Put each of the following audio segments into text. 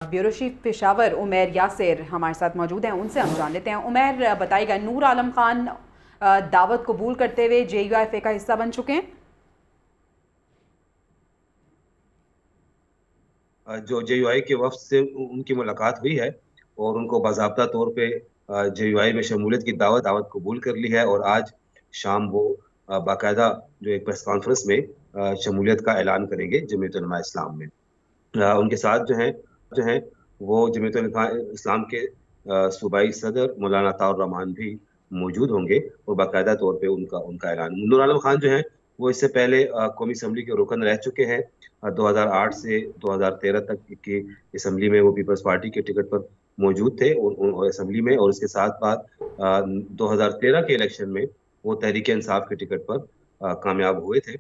Bureau chief Peshawar Umair Yasir हमारे साथ मौजूद हैं, उनसे हम जान लेते हैं। उमैर बताइएगा, नूर आलम खान दावत कबूल करते हुए JUIFA का हिस्सा बन चुके हैं। जो JUI के वफ्द से उनकी मुलाकात हुई है और उनको बाज़ाब्ता तौर पे JUI में शमूलियत की दावत कबूल कर ली है और आज शाम वो बाकायदा जो एक प्रेस कॉन्फ्रेंस में शमूलियत का ऐलान करेंगे जमीयत उलमा इस्लाम में। उनके साथ जो हैं वो जमीयत उलमा इस्लाम के सूबाई सदर मौलाना अताउर रहमान भी मौजूद होंगे और बाकायदा तौर पे उनका उनका ऐलान। नूर आलम खान जो हैं वो इससे पहले कौमी असम्बली के रुकन रह चुके हैं। 2008 से 2013 तक की असम्बली में वो पीपल्स पार्टी के टिकट पर मौजूद थे और असम्बली में, और इसके साथ बाद 2013 के इलेक्शन में वो तहरीक इंसाफ के टिकट पर कामयाब हुए थे।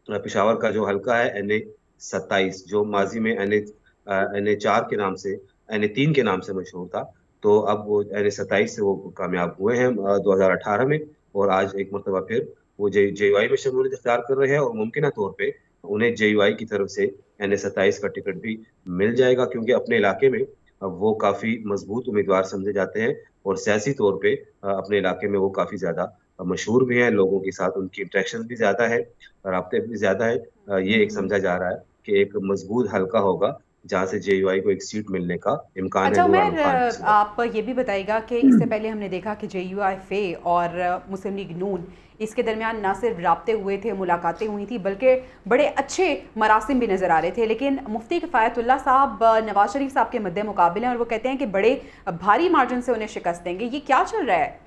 पेशावर का जो हल्का है NA 27, जो माजी में NA 4 के नाम से, NA 3 के नाम से मशहूर था, तो अब वो NA 27 से वो कामयाब हुए हैं 2018 में। और आज एक मरतबा फिर वो JUI में शमूलियत इख्तियार कर रहे हैं और मुमकिन तौर पे उन्हें JUI की तरफ से NA 27 का टिकट भी मिल जाएगा, क्योंकि अपने इलाके में वो काफी मजबूत उम्मीदवार समझे जाते हैं और सियासी तौर पे अपने इलाके में वो काफी ज्यादा मशहूर भी हैं। लोगों के साथ उनकी इंटरेक्शन भी ज्यादा है, राब्ते भी ज्यादा है। ये एक समझा जा रहा है कि एक मजबूत हल्का होगा जहां से JUI को एक सीट मिलने का इम्कान है अच्छा नूर आलम उमैर, खान की सूरत आप ये भी बताइएगा कि इससे पहले हमने देखा कि JUIFA और मुस्लिम लीग नून इसके दरमियान ना सिर्फ राब्ते हुए थे, मुलाकातें हुई थी, बल्कि बड़े अच्छे मरासिम भी नज़र आ रहे थे। लेकिन मुफ्ती किफ़ायतुल्लाह साहब नवाज शरीफ साहब के मद्दे मुकाबले हैं और वो कहते हैं कि बड़े भारी मार्जिन से उन्हें शिकस्त देंगे। ये क्या चल रहा है?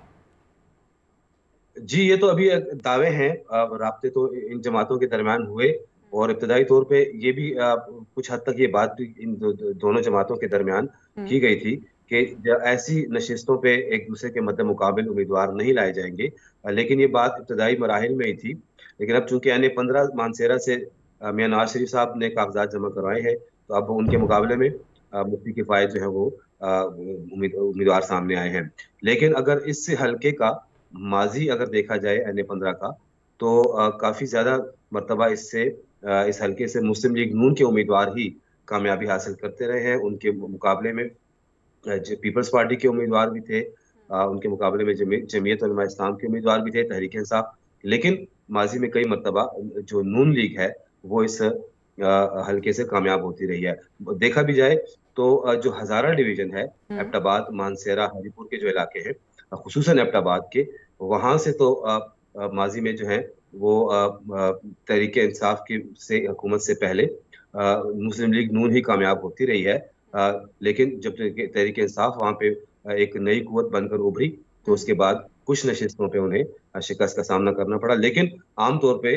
जी, ये तो अभी दावे हैं। राब्ते तो इन जमातों के दरमियान हुए और इब्तदाई तौर पे ये भी कुछ हद तक ये बात भी इन दोनों जमातों के दरमियान की गई थी कि ऐसी नशिस्तों पे एक दूसरे के मद्दे मुकाबिल उम्मीदवार नहीं लाए जाएंगे। लेकिन ये बात इब्तदाई मराहिल में ही थी। लेकिन अब चूंकि NA 15 मानसेरा से मियां नवाज शरीफ साहब ने कागजात जमा करवाए हैं, तो अब उनके मुकाबले में मुफ्ती किफायत जो है वो उम्मीदवार सामने आए हैं। लेकिन अगर इस हल्के का माजी अगर देखा जाए NA 15 का, तो काफी ज्यादा मर्तबा इससे इस हल्के से मुस्लिम लीग नून के उम्मीदवार ही कामयाबी हासिल करते रहे हैं। उनके मुकाबले में जो पीपल्स पार्टी के उम्मीदवार भी थे, उनके मुकाबले में जमीयत उलमा इस्लाम के उम्मीदवार भी थे, तहरीक इंसाफ। लेकिन माजी में कई मर्तबा जो नून लीग है वो इस हल्के से कामयाब होती रही है। देखा भी जाए तो जो हजारा डिवीजन है, एबटाबाद, मानसेरा, हरीपुर के जो इलाके हैं, खुसूसन एबटाबाद के, वहां से तो माजी में जो है वो तहरीक इंसाफ की से हुकूमत से पहले मुस्लिम लीग नून ही कामयाब होती रही है। लेकिन जब तहरीक इंसाफ वहां पे एक नई कुव्वत बनकर उभरी, तो उसके बाद कुछ नशिस्तों पे उन्हें शिकस्त का सामना करना पड़ा। लेकिन आमतौर पे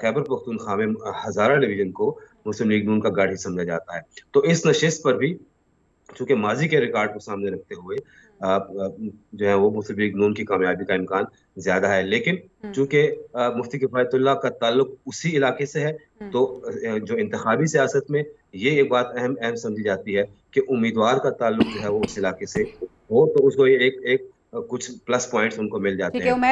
खैबर पख्तूनख्वा में हजारा डिवीजन को मुस्लिम लीग नून का गढ़ ही समझा जाता है। तो इस नशिस्त पर भी चूंकि माजी के रिकॉर्ड को सामने रखते हुए जो है वो मुस्लिम लीग नून की कामयाबी का इम्कान ज्यादा है। लेकिन चूंकि मुफ्ती किफायतुल्लाह का ताल्लुक उसी इलाके से है, तो जो इंतखाबी सियासत में ये एक बात अहम अहम समझी जाती है कि उम्मीदवार का ताल्लुक जो है वो उस इलाके से हो, तो उसको ये एक एक कुछ प्लस पॉइंट्स उनको मिल जाते ठीक है हैं। उमैर।